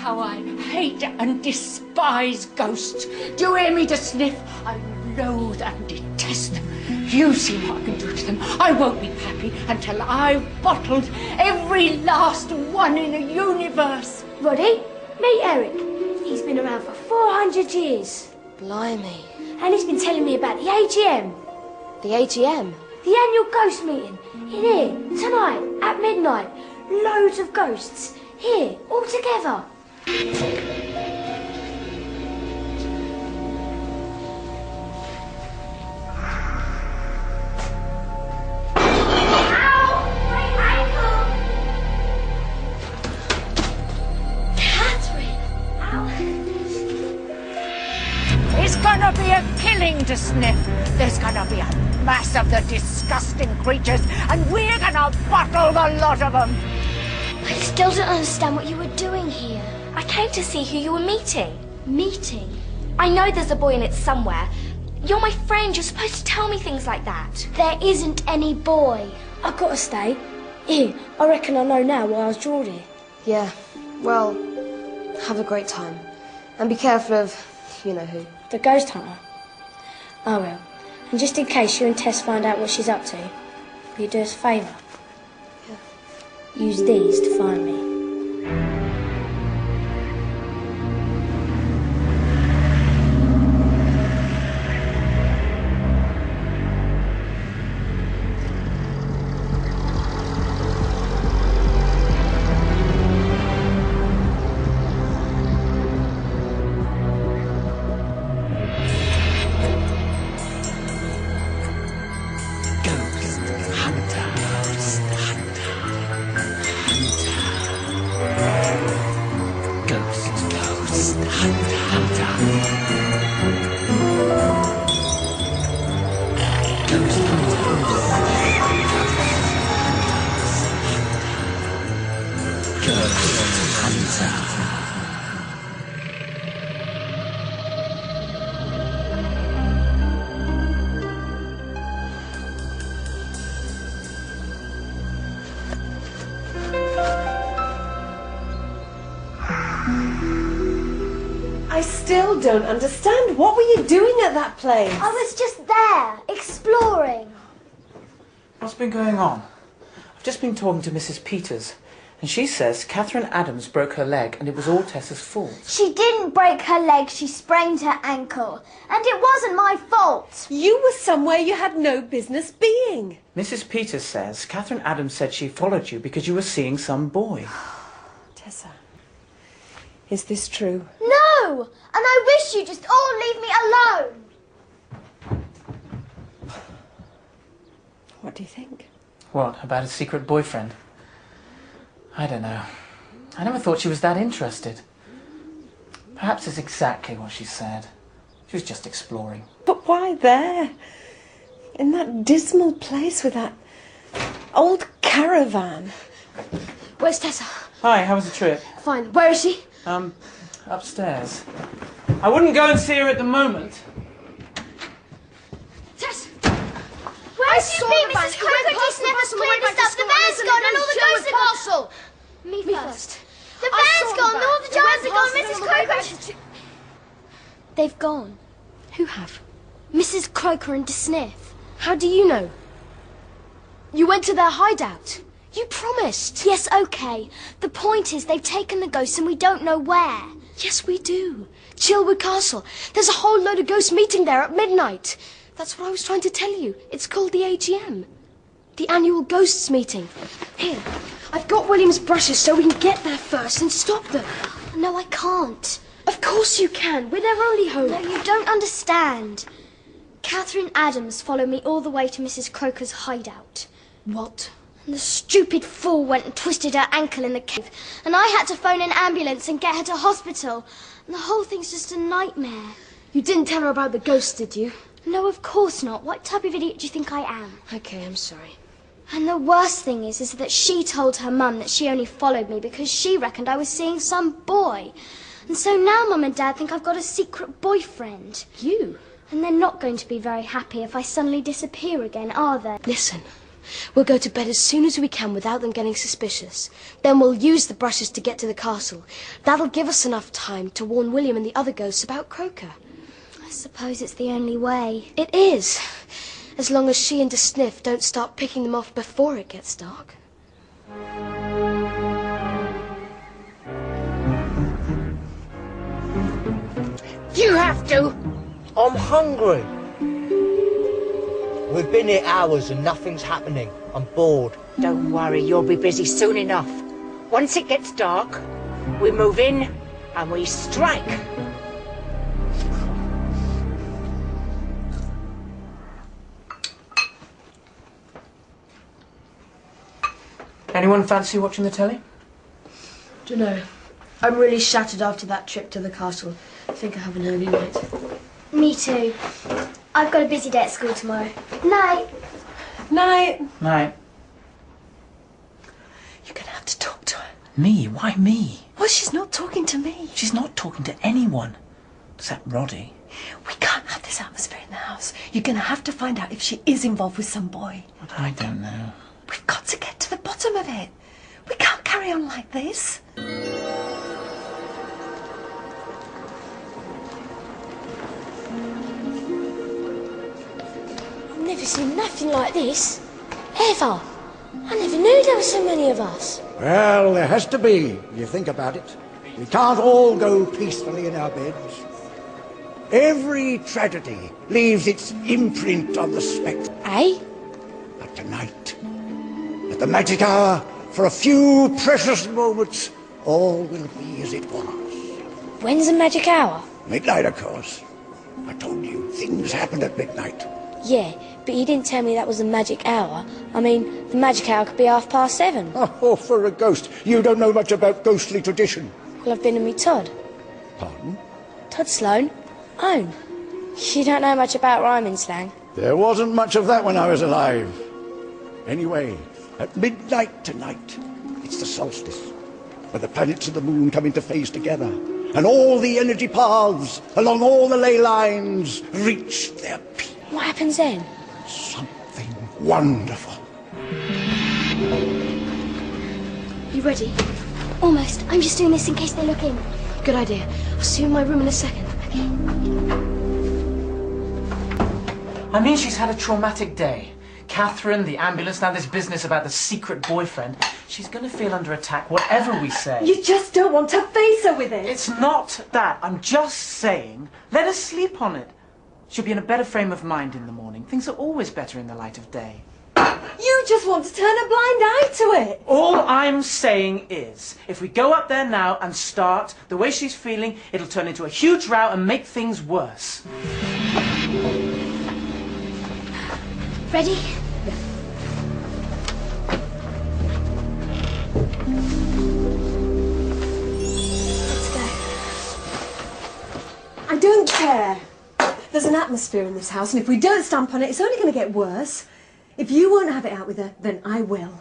how I hate and despise ghosts. Do you hear me, to sniff? I loathe and detest them. You see what I can do to them. I won't be happy until I've bottled every last one in the universe. Roddy, meet Eric. He's been around for 400 years. Blimey. And he's been telling me about the AGM. The AGM? The annual ghost meeting. In here, tonight, at midnight. Loads of ghosts. Here, all together. It's gonna be a killing to sniff. There's gonna be a mass of the disgusting creatures, and we're gonna bottle the lot of them. I still don't understand what you were doing here. I came to see who you were meeting. Meeting? I know there's a boy in it somewhere. You're my friend. You're supposed to tell me things like that. There isn't any boy. I've got to stay. Here, I reckon I know now why I was drawn here. Yeah, well, have a great time. And be careful of, you know who. The ghost hunter? I will. And just in case you and Tess find out what she's up to, will you do us a favour? Yeah. Use these to find me. I still don't understand. What were you doing at that place? I was just there, exploring. What's been going on? I've just been talking to Mrs. Peters, and she says Catherine Adams broke her leg and it was all Tessa's fault. She didn't break her leg, she sprained her ankle. And it wasn't my fault. You were somewhere you had no business being. Mrs. Peters says Catherine Adams said she followed you because you were seeing some boy. Tessa, is this true? No! And I wish you'd just all leave me alone. What do you think? What, about a secret boyfriend? I don't know. I never thought she was that interested. Perhaps it's exactly what she said. She was just exploring. But why there? In that dismal place with that old caravan. Where's Tessa? Hi, how was the trip? Fine. Where is she? Upstairs. I wouldn't go and see her at the moment. Tess! Where have you been, Mrs. Croker? Just never cleared this up. The van's gone and all the ghosts are gone. Me first. The van's gone, all the jars are gone, Mrs. Croker. They've gone. Who have? Mrs. Croker and DeSniff. How do you know? You went to their hideout. You promised. Yes, okay. The point is they've taken the ghosts and we don't know where. Yes, we do. Chillwood Castle. There's a whole load of ghosts meeting there at midnight. That's what I was trying to tell you. It's called the AGM. The annual ghosts meeting. Here, I've got William's brushes so we can get there first and stop them. No, I can't. Of course you can. We're their only hope. No, you don't understand. Catherine Adams followed me all the way to Mrs. Croker's hideout. What? And the stupid fool went and twisted her ankle in the cave. And I had to phone an ambulance and get her to hospital. And the whole thing's just a nightmare. You didn't tell her about the ghosts, did you? No, of course not. What type of idiot do you think I am? Okay, I'm sorry. And the worst thing is that she told her mum that she only followed me because she reckoned I was seeing some boy. And so now Mum and Dad think I've got a secret boyfriend. You? And they're not going to be very happy if I suddenly disappear again, are they? Listen, We'll go to bed as soon as we can without them getting suspicious. Then we'll use the brushes to get to the castle. That'll give us enough time to warn William and the other ghosts about Croker. I suppose it's the only way. It is. As long as she and De Sniff don't start picking them off before it gets dark. You have to. I'm hungry. We've been here hours and nothing's happening. I'm bored. Don't worry, you'll be busy soon enough. Once it gets dark, we move in and we strike. Anyone fancy watching the telly? Dunno. I'm really shattered after that trip to the castle. I think I have an early night. Me too. I've got a busy day at school tomorrow. Night. Night. Night. You're going to have to talk to her. Me? Why me? Well, she's not talking to me. She's not talking to anyone. Except Roddy. We can't have this atmosphere in the house. You're going to have to find out if she is involved with some boy. But I don't know. We've got to get to the bottom of it. We can't carry on like this. I've never seen nothing like this. Ever. I never knew there were so many of us. Well, there has to be, if you think about it. We can't all go peacefully in our beds. Every tragedy leaves its imprint on the spectre. Eh? But tonight, at the magic hour, for a few precious moments, all will be as it was. When's the magic hour? Midnight, of course. I told you, things happen at midnight. Yeah, but you didn't tell me that was the magic hour. I mean, the magic hour could be 7:30. Oh, for a ghost. You don't know much about ghostly tradition. Well, I've been to meet Todd. Pardon? Todd Sloane. Own. You don't know much about rhyming slang. There wasn't much of that when I was alive. Anyway, at midnight tonight, it's the solstice, where the planets and the moon come into phase together, and all the energy paths along all the ley lines reach their peak. What happens then? Something wonderful. You ready? Almost. I'm just doing this in case they look in. Good idea. I'll see you in my room in a second. I mean, she's had a traumatic day. Catherine, the ambulance, now this business about the secret boyfriend. She's going to feel under attack, whatever we say. You just don't want to face her with it. It's not that. I'm just saying, let her sleep on it. She'll be in a better frame of mind in the morning. Things are always better in the light of day. You just want to turn a blind eye to it. All I'm saying is, if we go up there now and start the way she's feeling, it'll turn into a huge row and make things worse. Ready? Let's go. I don't care. There's an atmosphere in this house, and if we don't stamp on it, it's only going to get worse. If you won't have it out with her, then I will.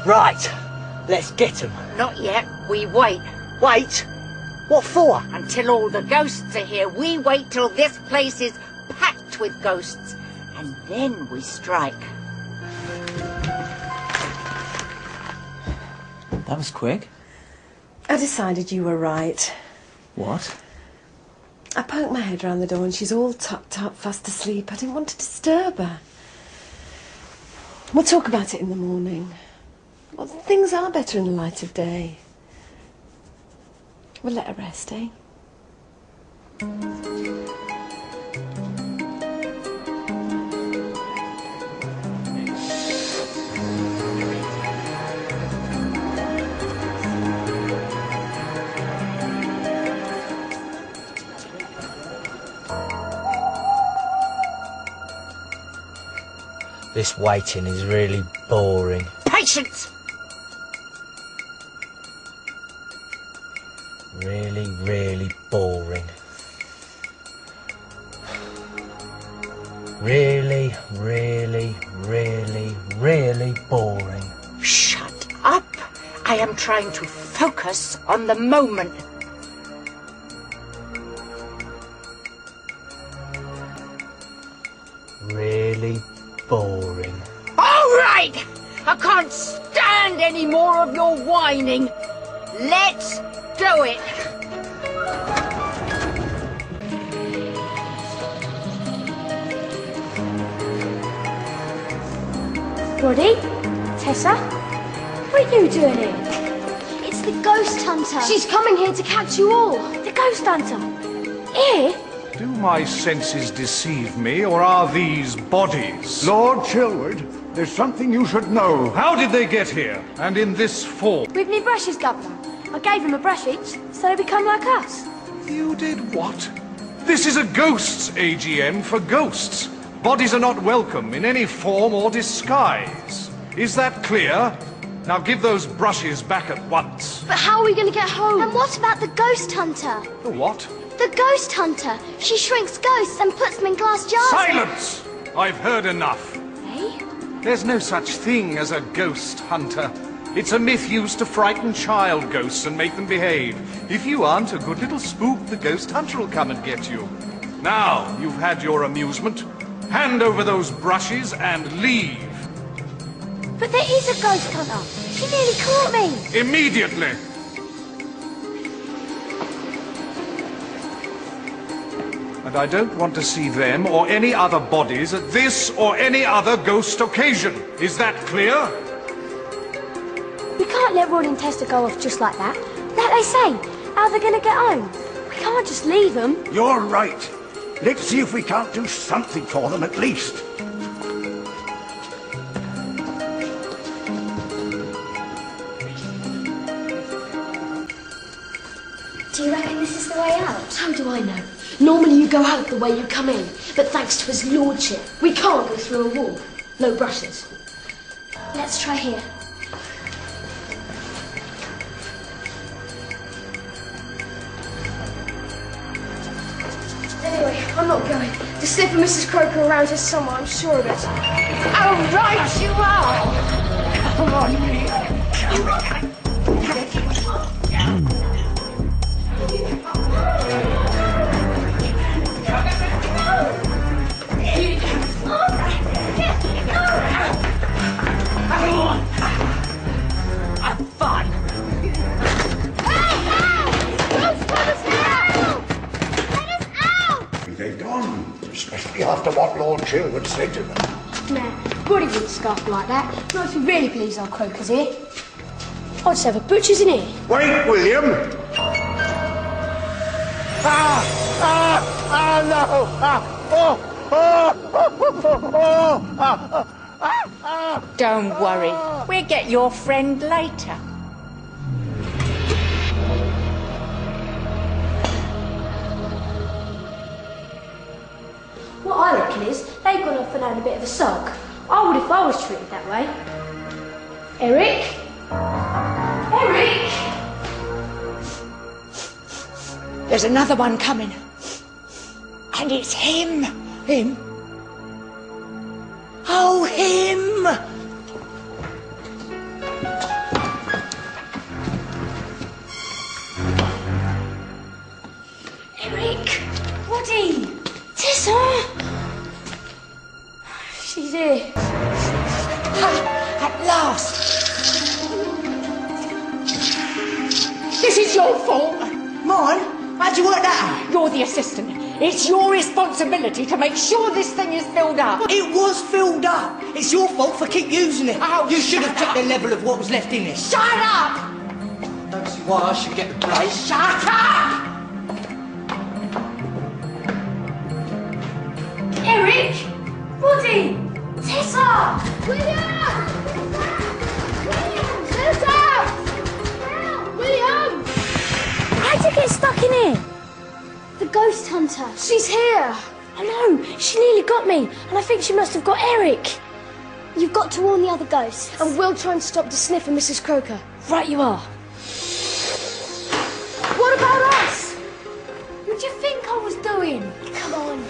Right, let's get them. Not yet. We wait. Wait? What for? Until all the ghosts are here, we wait till this place is packed with ghosts. And then we strike. That was quick. I decided you were right. What? I poked my head round the door and she's all tucked up, fast asleep. I didn't want to disturb her. We'll talk about it in the morning. Well, things are better in the light of day. We'll let her rest, eh? This waiting is really boring. Patience! Really boring. Really, really, really, really boring. Shut up! I am trying to focus on the moment. Really boring. All right! I can't stand any more of your whining. Let's do it. Roddy? Tessa? What are you doing here? It's the ghost hunter. She's coming here to catch you all. the ghost hunter. Here? Do my senses deceive me, or are these bodies? Lord Chillwood, there's something you should know. How did they get here, and in this form? With me brushes, Governor. I gave them a brush each, so they become like us. You did what? This is a ghosts' AGM for ghosts. Bodies are not welcome in any form or disguise. Is that clear? Now give those brushes back at once. But how are we going to get home? And what about the ghost hunter? The what? The ghost hunter. She shrinks ghosts and puts them in glass jars. Silence! I've heard enough. Eh? There's no such thing as a ghost hunter. It's a myth used to frighten child ghosts and make them behave. If you aren't a good little spook, the ghost hunter will come and get you. Now you've had your amusement. Hand over those brushes and leave. But there is a ghost hunter. She nearly caught me. Immediately. And I don't want to see them or any other bodies at this or any other ghost occasion. Is that clear? We can't let Roddy and Tessa go off just like that. Like they say, how are they going to get home? We can't just leave them. You're right. Let's see if we can't do something for them at least. Do you reckon this is the way out? How do I know? Normally you go out the way you come in, but thanks to his lordship, we can't go through a wall. No brushes. Let's try here. Anyway, I'm not going. The slip of Mrs. Croker around here somewhere, I'm sure of it. Oh, right you are! Come on, me. Have fun! They've gone, especially after what Lord Chillwood said to them. Nah, Roddy wouldn't scarf like that. Not if we really please our Crokers here. I'll just have a butcher's in here. Wait, William! Don't worry, we'll get your friend later. What I reckon is, they've gone off and had a bit of a sulk. I would if I was treated that way. Eric? Eric! There's another one coming. And it's him. Him. Oh, him! Eric! Roddy! Tessa! She's here. At last. This is your fault. Mine? How'd you work that out? You're the assistant. It's your responsibility to make sure this thing is filled up. It was filled up. It's your fault for keep using it. Oh, you should have shut checked up. the level of what was left in it. Shut up! Don't see why I should get the praise. Shut up! Eric! Roddy! Tessa! William! Tessa! William! How'd you get stuck in here? The ghost hunter. She's here! I know. She nearly got me, and I think she must have got Eric. You've got to warn the other ghosts. And we'll try and stop the sniff of Mrs. Croker. Right you are. What about us? What do you think I was doing? Come on.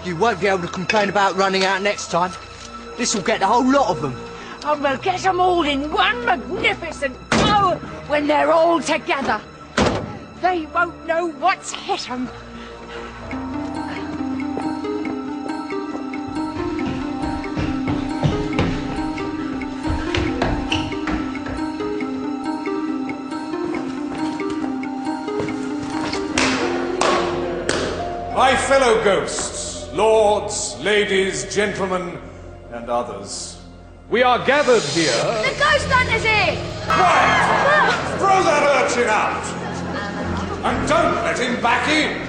You won't be able to complain about running out next time. This'll get the whole lot of them. And we'll get them all in one magnificent go when they're all together. They won't know what's hit them. My fellow ghosts, lords, ladies, gentlemen, and others, we are gathered here... The ghost hunter's here! Quiet! Throw that urchin out! And don't let him back in!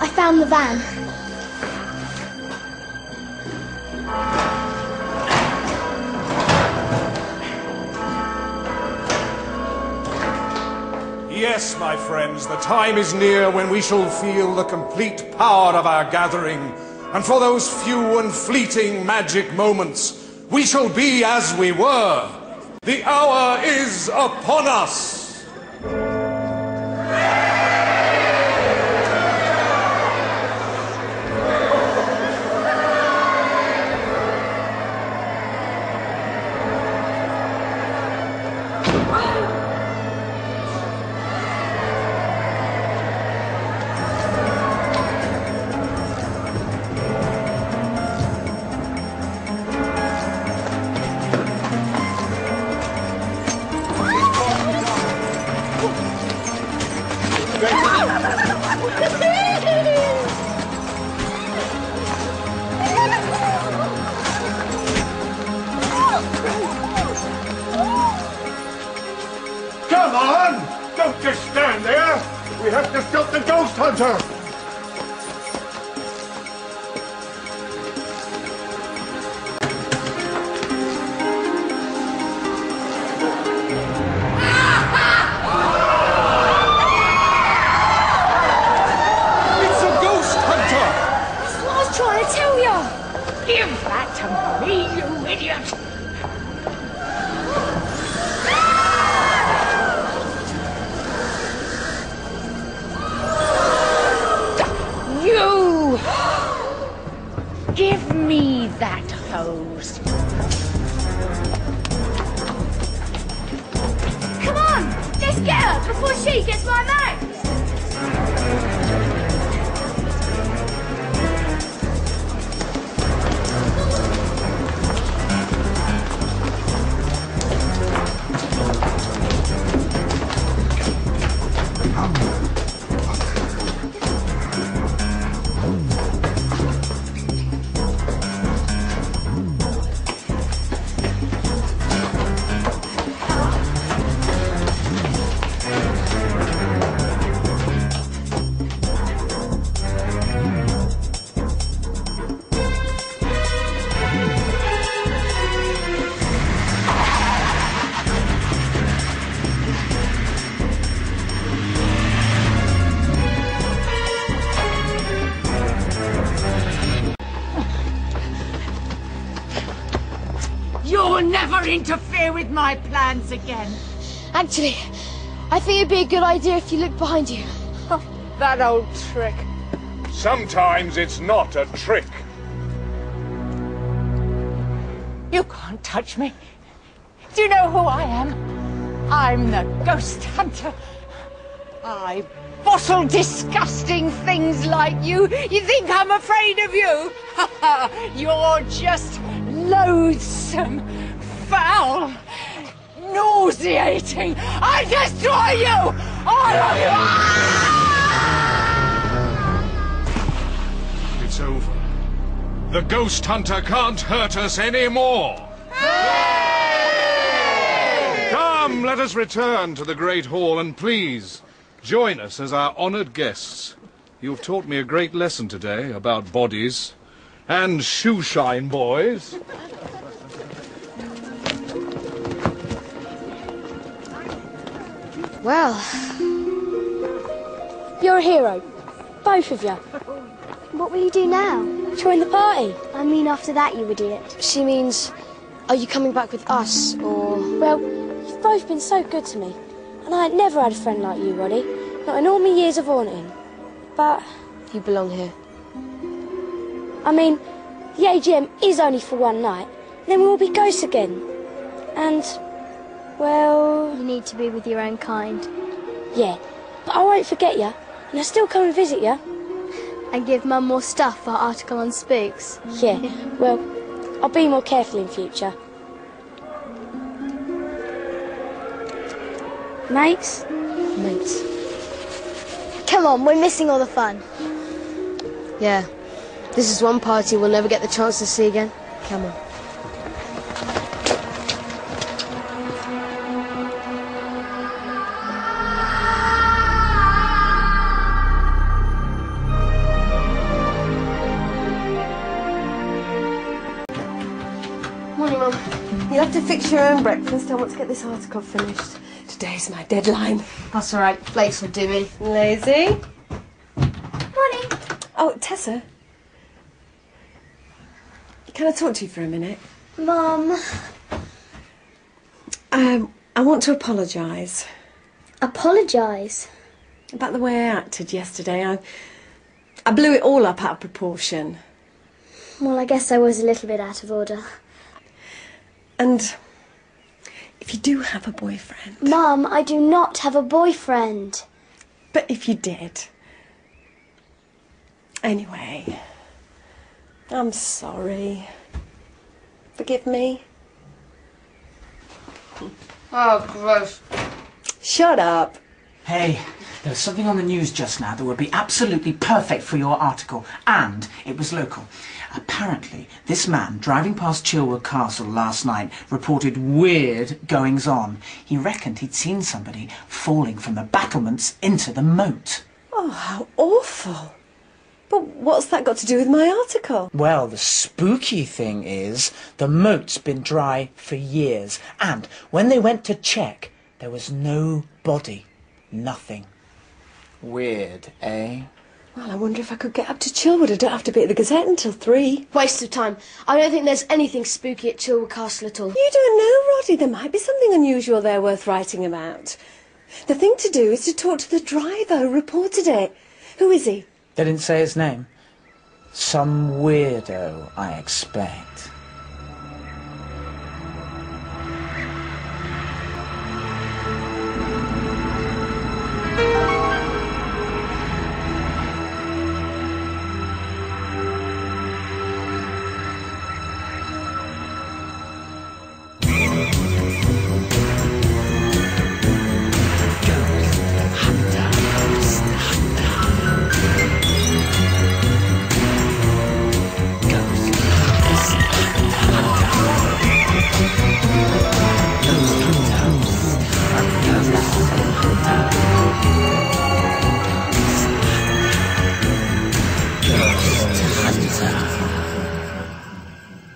I found the van. Yes, my friends, the time is near when we shall feel the complete power of our gathering, and for those few and fleeting magic moments, we shall be as we were. The hour is upon us. Come on! Don't just stand there! We have to stop the ghost hunter! It's a ghost hunter! That's what I was trying to tell you. Give that to me, you idiot! You! Give me that hose. Come on! Let's get her before she gets my mouth! You'll never interfere with my plans again. Actually, I think it'd be a good idea if you looked behind you. That old trick. Sometimes it's not a trick. You can't touch me. Do you know who I am? I'm the ghost hunter. I bottle disgusting things like you. You think I'm afraid of you? You're just loathsome, foul, nauseating. I destroy you! All of you! It's over. The ghost hunter can't hurt us anymore. Come, let us return to the great hall, and please join us as our honored guests. You've taught me a great lesson today about bodies and shoeshine boys. Well, you're a hero, both of you. What will you do now? Join the party. I mean after that, you idiot. She means, are you coming back with us, or... Well, you've both been so good to me. And I ain't never had a friend like you, Roddy. Not in all my years of haunting. But... You belong here. I mean, the AGM is only for one night. Then we'll all be ghosts again. And... well... You need to be with your own kind. Yeah, but I won't forget you. And I'll still come and visit you. And give Mum more stuff for our article on spooks. Yeah, well, I'll be more careful in future. Mates? Mates. Come on, we're missing all the fun. Yeah. This is one party we'll never get the chance to see again. Come on. Morning, Mum. You'll have to fix your own breakfast. I want to get this article finished. Today's my deadline. That's all right. Flakes will do me. Lazy. Morning. Oh, Tessa. Can I talk to you for a minute? Mum. I want to apologise. Apologise? About the way I acted yesterday. I blew it all up out of proportion. Well, I guess I was a little bit out of order. And if you do have a boyfriend... Mum, I do not have a boyfriend. But if you did... Anyway... I'm sorry. Forgive me. Oh, gross. Shut up. Hey, there was something on the news just now that would be absolutely perfect for your article, and it was local. Apparently, this man driving past Chillwood Castle last night reported weird goings-on. He reckoned he'd seen somebody falling from the battlements into the moat. Oh, how awful. But what's that got to do with my article? Well, the spooky thing is, the moat's been dry for years, and when they went to check, there was no body. Nothing. Weird, eh? Well, I wonder if I could get up to Chillwood. I don't have to be at the Gazette until 3. Waste of time. I don't think there's anything spooky at Chillwood Castle at all. You don't know, Roddy. There might be something unusual there worth writing about. The thing to do is to talk to the driver who reported it. Who is he? They didn't say his name. Some weirdo, I expect.